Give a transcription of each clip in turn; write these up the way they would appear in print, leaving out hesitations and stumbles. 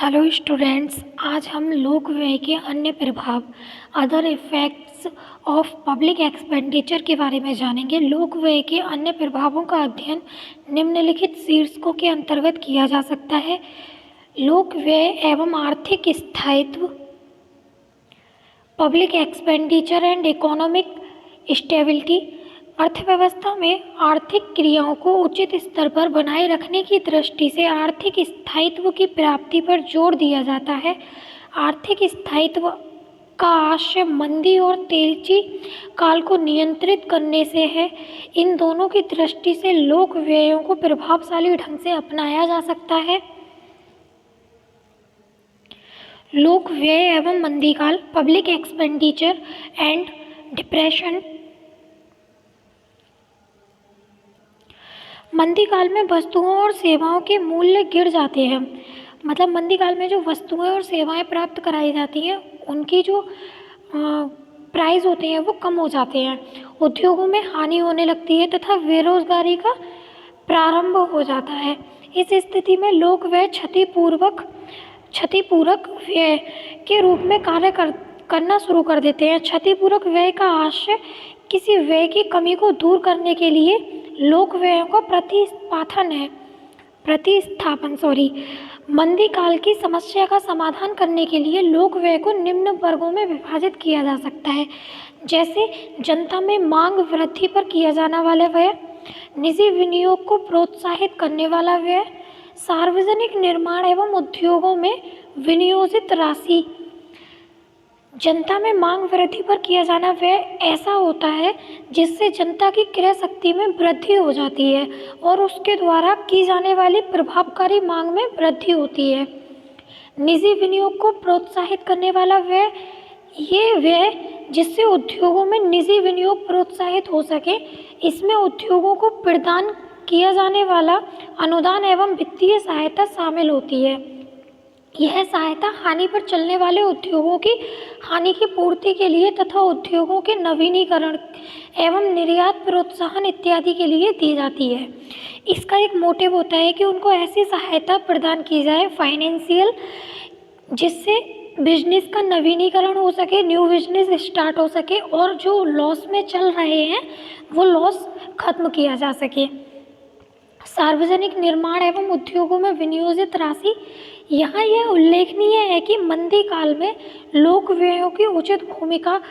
Hello students, आज हम लोक व्यय के अन्य प्रभाव other effects of public expenditure के बारे में जानेंगे। लोक व्यय के अन्य प्रभावों का अध्ययन निम्नलिखित शीर्षकों के अंतर्गत किया जा सकता है। लोक व्यय एवं आर्थिक स्थायित्व, public expenditure and economic stability. अर्थव्यवस्था में आर्थिक क्रियाओं को उचित स्तर पर बनाए रखने की दृष्टि से आर्थिक स्थायित्व की प्राप्ति पर जोर दिया जाता है। आर्थिक स्थायित्व का आशय मंदी और तेजी काल को नियंत्रित करने से है। इन दोनों की दृष्टि से लोक व्ययों को प्रभावशाली ढंग से अपनाया जा सकता है। लोक व्यय एवं मंदीकाल, पब्लिक एक्सपेंडिचर एंड डिप्रेशन। मंदीकाल में वस्तुओं और सेवाओं के मूल्य गिर जाते हैं। मतलब मंदीकाल में जो वस्तुएं और सेवाएं प्राप्त कराई जाती हैं उनकी जो प्राइस होते हैं वो कम हो जाते हैं। उद्योगों में हानि होने लगती है तथा बेरोजगारी का प्रारंभ हो जाता है। इस स्थिति में लोक व्यय क्षतिपूरक व्यय के रूप में कार्य करना शुरू कर देते हैं। क्षतिपूरक व्यय का आशय किसी व्यय की कमी को दूर करने के लिए लोक व्ययों का प्रतिस्थापन मंदीकाल की समस्या का समाधान करने के लिए लोक व्यय को निम्न वर्गों में विभाजित किया जा सकता है, जैसे जनता में मांग वृद्धि पर किया जाने वाला व्यय, निजी विनियोग को प्रोत्साहित करने वाला व्यय, सार्वजनिक निर्माण एवं उद्योगों में विनियोजित राशि। जनता में मांग वृद्धि पर किया जाना व्यय ऐसा होता है जिससे जनता की क्रय शक्ति में वृद्धि हो जाती है और उसके द्वारा की जाने वाली प्रभावकारी मांग में वृद्धि होती है। निजी विनियोग को प्रोत्साहित करने वाला व्यय, ये व्यय जिससे उद्योगों में निजी विनियोग प्रोत्साहित हो सके। इसमें उद्योगों को प्रदान किया जाने वाला अनुदान एवं वित्तीय सहायता शामिल होती है। यह सहायता हानि पर चलने वाले उद्योगों की हानि की पूर्ति के लिए तथा उद्योगों के नवीनीकरण एवं निर्यात प्रोत्साहन इत्यादि के लिए दी जाती है। इसका एक मोटिव होता है कि उनको ऐसी सहायता प्रदान की जाए फाइनेंशियल, जिससे बिजनेस का नवीनीकरण हो सके, न्यू बिजनेस स्टार्ट हो सके और जो लॉस में चल रहे हैं वो लॉस खत्म किया जा सके। सार्वजनिक निर्माण एवं उद्योगों में विनियोजित राशि। यहाँ यह उल्लेखनीय है कि मंदी काल में लोक व्ययों की उचित भूमिका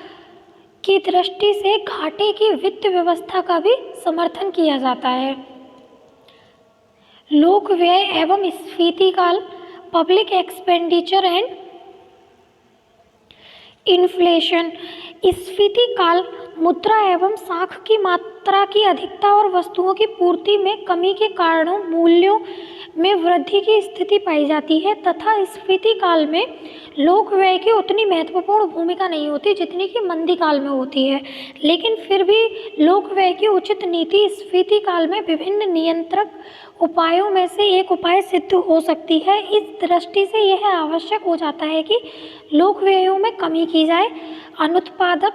की दृष्टि से घाटे की वित्त व्यवस्था का भी समर्थन किया जाता है। लोक व्यय एवं स्फीति काल, पब्लिक एक्सपेंडिचर एंड इन्फ्लेशन। स्फीति काल मुद्रा एवं साख की मात्रा की अधिकता और वस्तुओं की पूर्ति में कमी के कारणों मूल्यों में वृद्धि की स्थिति पाई जाती है तथा स्फीति काल में लोक व्यय की उतनी महत्वपूर्ण भूमिका नहीं होती जितनी कि मंदी काल में होती है। लेकिन फिर भी लोक व्यय की उचित नीति स्फीति काल में विभिन्न नियंत्रक उपायों में से एक उपाय सिद्ध हो सकती है। इस दृष्टि से यह आवश्यक हो जाता है कि लोक व्ययों में कमी की जाए, अनुत्पादक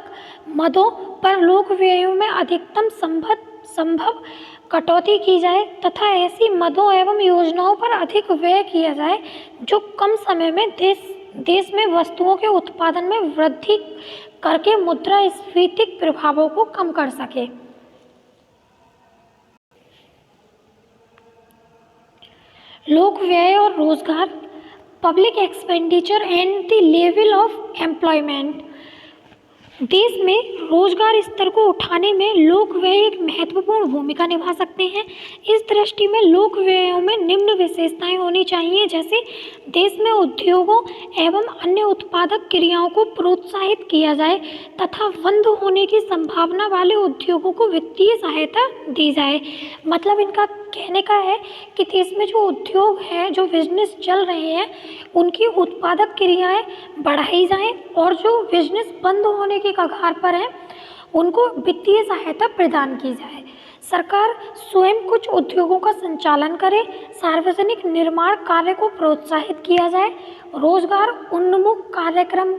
मदों पर लोक व्ययों में अधिकतम संभव कटौती की जाए तथा ऐसी मदों एवं योजनाओं पर अधिक व्यय किया जाए जो कम समय में देश में वस्तुओं के उत्पादन में वृद्धि करके मुद्रास्फीतिक प्रभावों को कम कर सके। लोक व्यय और रोजगार, public expenditure and the level of employment. देश में रोजगार स्तर को उठाने में लोक व्यय एक महत्वपूर्ण भूमिका निभा सकते हैं। इस दृष्टि में लोक व्ययों में निम्न विशेषताएं होनी चाहिए, जैसे देश में उद्योगों एवं अन्य उत्पादक क्रियाओं को प्रोत्साहित किया जाए तथा बंद होने की संभावना वाले उद्योगों को वित्तीय सहायता दी जाए। मतलब इनका कहने का है कि देश में जो उद्योग है, जो बिजनेस चल रहे हैं, उनकी उत्पादक क्रियाएं बढ़ाई जाएं और जो बिजनेस बंद होने के कगार पर हैं उनको वित्तीय सहायता प्रदान की जाए। सरकार स्वयं कुछ उद्योगों का संचालन करे, सार्वजनिक निर्माण कार्य को प्रोत्साहित किया जाए, रोजगार उन्मुख कार्यक्रम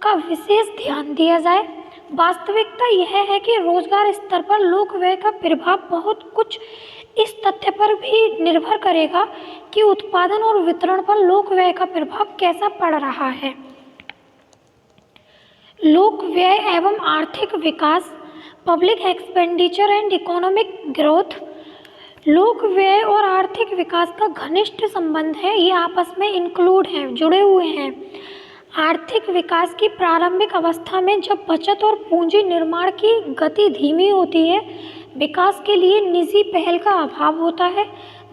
का विशेष ध्यान दिया जाए। वास्तविकता यह है कि रोजगार स्तर पर लोक व्यय का प्रभाव बहुत कुछ इस तथ्य पर भी निर्भर करेगा कि उत्पादन और वितरण पर लोक व्यय का प्रभाव कैसा पड़ रहा है। लोक व्यय एवं आर्थिक विकास, public expenditure and economic growth. लोक व्यय और आर्थिक विकास का घनिष्ठ संबंध है, ये आपस में इंक्लूड हैं, जुड़े हुए हैं। आर्थिक विकास की प्रारंभिक अवस्था में जब बचत और पूंजी निर्माण की गति धीमी होती है, विकास के लिए निजी पहल का अभाव होता है,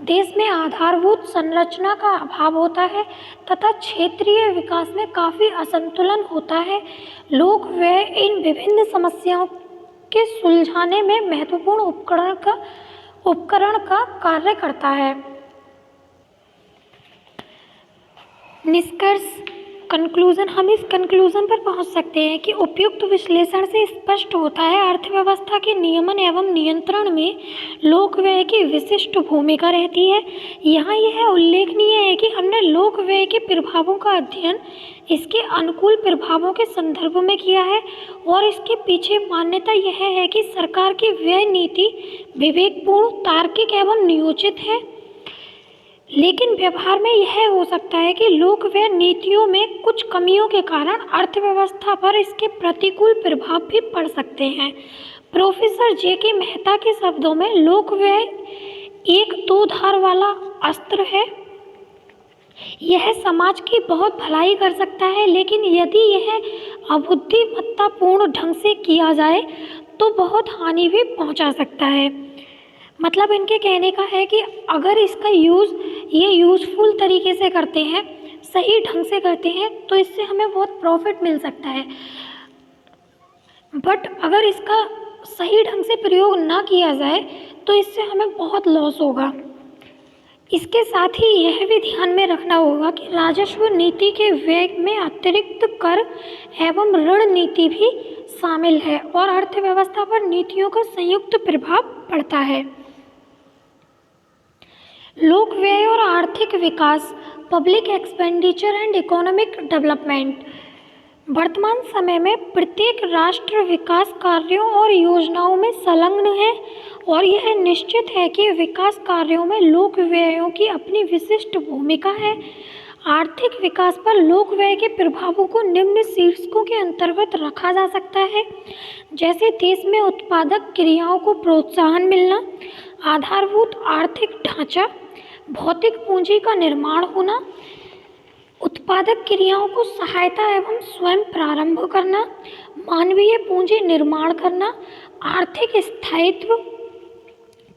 देश में आधारभूत संरचना का अभाव होता है तथा क्षेत्रीय विकास में काफ़ी असंतुलन होता है, लोक व्यय इन विभिन्न समस्याओं के सुलझाने में महत्वपूर्ण उपकरण का कार्य करता है। निष्कर्ष, कंक्लूजन, हम इस कंक्लूजन पर पहुंच सकते हैं कि उपयुक्त विश्लेषण से स्पष्ट होता है अर्थव्यवस्था के नियमन एवं नियंत्रण में लोक व्यय की विशिष्ट भूमिका रहती है। यहाँ यह उल्लेखनीय है कि हमने लोक व्यय के प्रभावों का अध्ययन इसके अनुकूल प्रभावों के संदर्भ में किया है और इसके पीछे मान्यता यह है कि सरकार की व्यय नीति विवेकपूर्ण, तार्किक एवं नियोजित है। लेकिन व्यवहार में यह हो सकता है कि लोक व्यय नीतियों में कुछ कमियों के कारण अर्थव्यवस्था पर इसके प्रतिकूल प्रभाव भी पड़ सकते हैं। Professor JK. मेहता के शब्दों में लोक व्यय एक दो धार वाला अस्त्र है। यह समाज की बहुत भलाई कर सकता है, लेकिन यदि यह अबुद्धिमत्तापूर्ण ढंग से किया जाए तो बहुत हानि भी पहुंचा सकता है। मतलब इनके कहने का है कि अगर इसका ये यूज़फुल तरीके से करते हैं, सही ढंग से करते हैं, तो इससे हमें बहुत प्रॉफिट मिल सकता है, बट अगर इसका सही ढंग से प्रयोग ना किया जाए तो इससे हमें बहुत लॉस होगा। इसके साथ ही यह भी ध्यान में रखना होगा कि राजस्व नीति के व्यय में अतिरिक्त कर एवं ऋण नीति भी शामिल है और अर्थव्यवस्था पर नीतियों का संयुक्त प्रभाव पड़ता है। लोक व्यय और आर्थिक विकास, public expenditure and economic development. वर्तमान समय में प्रत्येक राष्ट्र विकास कार्यों और योजनाओं में संलग्न है और यह निश्चित है कि विकास कार्यों में लोक व्ययों की अपनी विशिष्ट भूमिका है। आर्थिक विकास पर लोक व्यय के प्रभावों को निम्न शीर्षकों के अंतर्गत रखा जा सकता है, जैसे देश में उत्पादक क्रियाओं को प्रोत्साहन मिलना, आधारभूत आर्थिक ढांचा, भौतिक पूंजी का निर्माण होना, उत्पादक क्रियाओं को सहायता एवं स्वयं प्रारंभ करना, मानवीय पूंजी निर्माण करना, आर्थिक स्थायित्व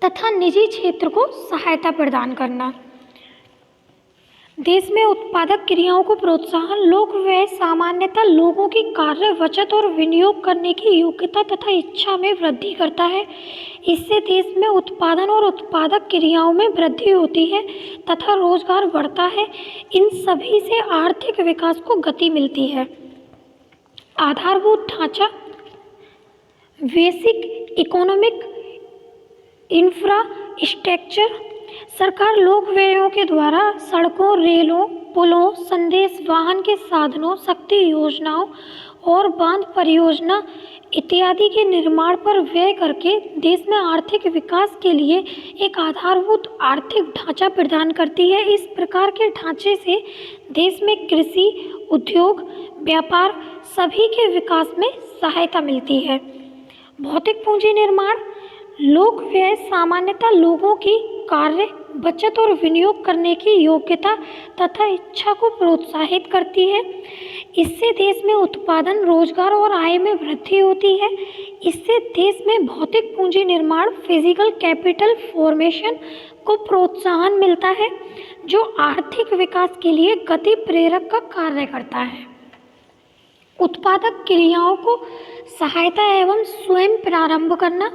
तथा निजी क्षेत्र को सहायता प्रदान करना। देश में उत्पादक क्रियाओं को प्रोत्साहन। लोक व्यय सामान्यतः लोगों की कार्य, बचत और विनियोग करने की योग्यता तथा इच्छा में वृद्धि करता है। इससे देश में उत्पादन और उत्पादक क्रियाओं में वृद्धि होती है तथा रोजगार बढ़ता है। इन सभी से आर्थिक विकास को गति मिलती है। आधारभूत ढांचा, बेसिक इकोनॉमिक इंफ्रास्ट्रक्चर। सरकार लोक व्ययों के द्वारा सड़कों, रेलों, पुलों, संदेश वाहन के साधनों, शक्ति योजनाओं और बांध परियोजना इत्यादि के निर्माण पर व्यय करके देश में आर्थिक विकास के लिए एक आधारभूत आर्थिक ढांचा प्रदान करती है। इस प्रकार के ढांचे से देश में कृषि, उद्योग, व्यापार सभी के विकास में सहायता मिलती है। भौतिक पूंजी निर्माण। लोक व्यय सामान्यतः लोगों की कार्य, बचत और विनियोग करने की योग्यता तथा इच्छा को प्रोत्साहित करती है। इससे देश में उत्पादन, रोजगार और आय में वृद्धि होती है। इससे देश में भौतिक पूंजी निर्माण, फिजिकल कैपिटल फॉर्मेशन को प्रोत्साहन मिलता है, जो आर्थिक विकास के लिए गति प्रेरक का कार्य करता है। उत्पादक क्रियाओं को सहायता एवं स्वयं प्रारंभ करना।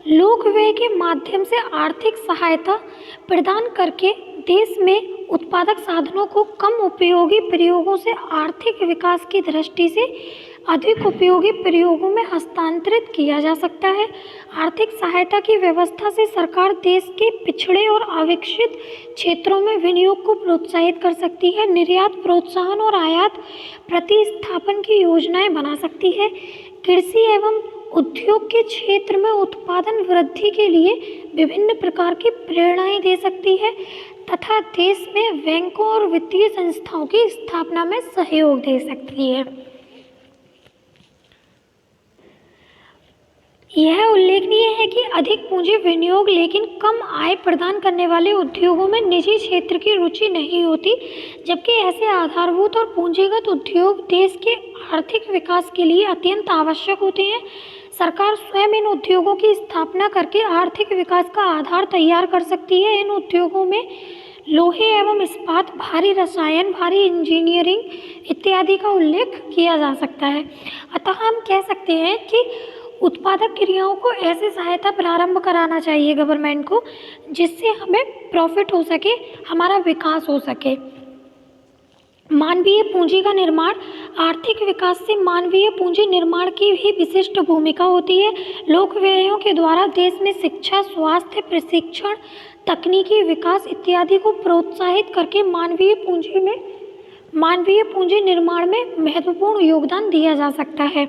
लोक व्यय के माध्यम से आर्थिक सहायता प्रदान करके देश में उत्पादक साधनों को कम उपयोगी प्रयोगों से आर्थिक विकास की दृष्टि से अधिक उपयोगी प्रयोगों में हस्तांतरित किया जा सकता है। आर्थिक सहायता की व्यवस्था से सरकार देश के पिछड़े और अविकसित क्षेत्रों में विनियोग को प्रोत्साहित कर सकती है, निर्यात प्रोत्साहन और आयात प्रतिस्थापन की योजनाएं बना सकती है। कृषि एवं उद्योग के क्षेत्र में उत्पादन वृद्धि के लिए विभिन्न प्रकार की प्रेरणाएं दे सकती है तथा देश में बैंकों और वित्तीय संस्थाओं की स्थापना में सहयोग दे सकती है। यह उल्लेखनीय है कि अधिक पूंजी विनियोग लेकिन कम आय प्रदान करने वाले उद्योगों में निजी क्षेत्र की रुचि नहीं होती, जबकि ऐसे आधारभूत और पूंजीगत उद्योग देश के आर्थिक विकास के लिए अत्यंत आवश्यक होते हैं। सरकार स्वयं इन उद्योगों की स्थापना करके आर्थिक विकास का आधार तैयार कर सकती है। इन उद्योगों में लोहे एवं इस्पात, भारी रसायन, भारी इंजीनियरिंग इत्यादि का उल्लेख किया जा सकता है। अतः हम कह सकते हैं कि उत्पादक क्रियाओं को ऐसे सहायता प्रारंभ कराना चाहिए गवर्नमेंट को, जिससे हमें प्रॉफिट हो सके, हमारा विकास हो सके। मानवीय पूंजी का निर्माण, आर्थिक विकास से मानवीय पूंजी निर्माण की भी विशिष्ट भूमिका होती है। लोक व्ययों के द्वारा देश में शिक्षा, स्वास्थ्य, प्रशिक्षण, तकनीकी विकास इत्यादि को प्रोत्साहित करके मानवीय पूंजी निर्माण में महत्वपूर्ण योगदान दिया जा सकता है।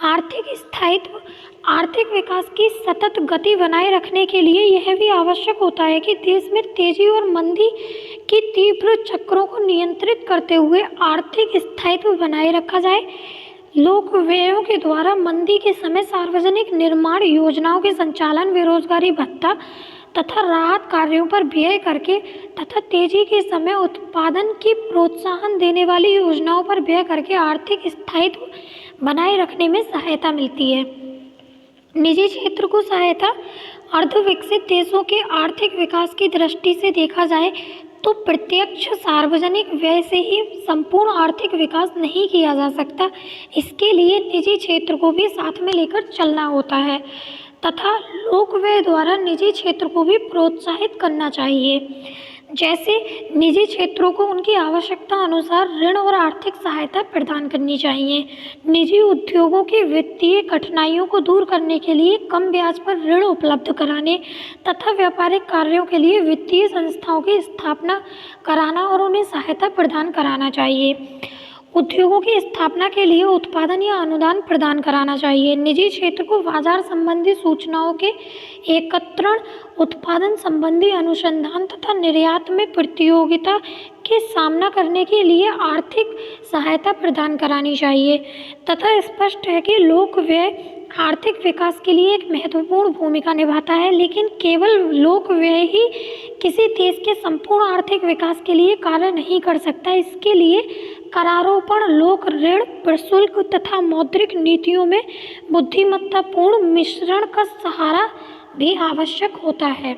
आर्थिक स्थायित्व, आर्थिक विकास की सतत गति बनाए रखने के लिए यह भी आवश्यक होता है कि देश में तेजी और मंदी की तीव्र चक्रों को नियंत्रित करते हुए आर्थिक स्थायित्व बनाए रखा जाए। लोक व्ययों के द्वारा मंदी के समय सार्वजनिक निर्माण योजनाओं के संचालन, बेरोजगारी भत्ता तथा राहत कार्यों पर व्यय करके तथा तेजी के समय उत्पादन की प्रोत्साहन देने वाली योजनाओं पर व्यय करके आर्थिक स्थायित्व बनाए रखने में सहायता मिलती है। निजी क्षेत्र को सहायता, अर्धविकसित देशों के आर्थिक विकास की दृष्टि से देखा जाए तो प्रत्यक्ष सार्वजनिक व्यय से ही संपूर्ण आर्थिक विकास नहीं किया जा सकता। इसके लिए निजी क्षेत्र को भी साथ में लेकर चलना होता है तथा लोक व्यय द्वारा निजी क्षेत्र को भी प्रोत्साहित करना चाहिए। जैसे निजी क्षेत्रों को उनकी आवश्यकता अनुसार ऋण और आर्थिक सहायता प्रदान करनी चाहिए। निजी उद्योगों की वित्तीय कठिनाइयों को दूर करने के लिए कम ब्याज पर ऋण उपलब्ध कराने तथा व्यापारिक कार्यों के लिए वित्तीय संस्थाओं की स्थापना कराना और उन्हें सहायता प्रदान कराना चाहिए। उद्योगों की स्थापना के लिए उत्पादन या अनुदान प्रदान कराना चाहिए। निजी क्षेत्र को बाजार संबंधी सूचनाओं के एकत्रण, उत्पादन संबंधी अनुसंधान तथा निर्यात में प्रतियोगिता के सामना करने के लिए आर्थिक सहायता प्रदान करानी चाहिए तथा स्पष्ट है कि लोक व्यय आर्थिक विकास के लिए एक महत्वपूर्ण भूमिका निभाता है, लेकिन केवल लोक व्यय ही किसी देश के संपूर्ण आर्थिक विकास के लिए कार्य नहीं कर सकता। इसके लिए करारोपण, लोक ऋण, प्रशुल्क तथा मौद्रिक नीतियों में बुद्धिमत्तापूर्ण मिश्रण का सहारा भी आवश्यक होता है।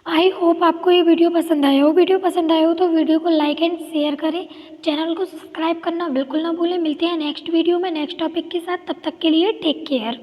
आई होप आपको ये वीडियो पसंद आया हो। वीडियो पसंद आया हो तो वीडियो को लाइक एंड शेयर करें। चैनल को सब्सक्राइब करना बिल्कुल ना भूलें। मिलते हैं नेक्स्ट वीडियो में नेक्स्ट टॉपिक के साथ। तब तक के लिए टेक केयर।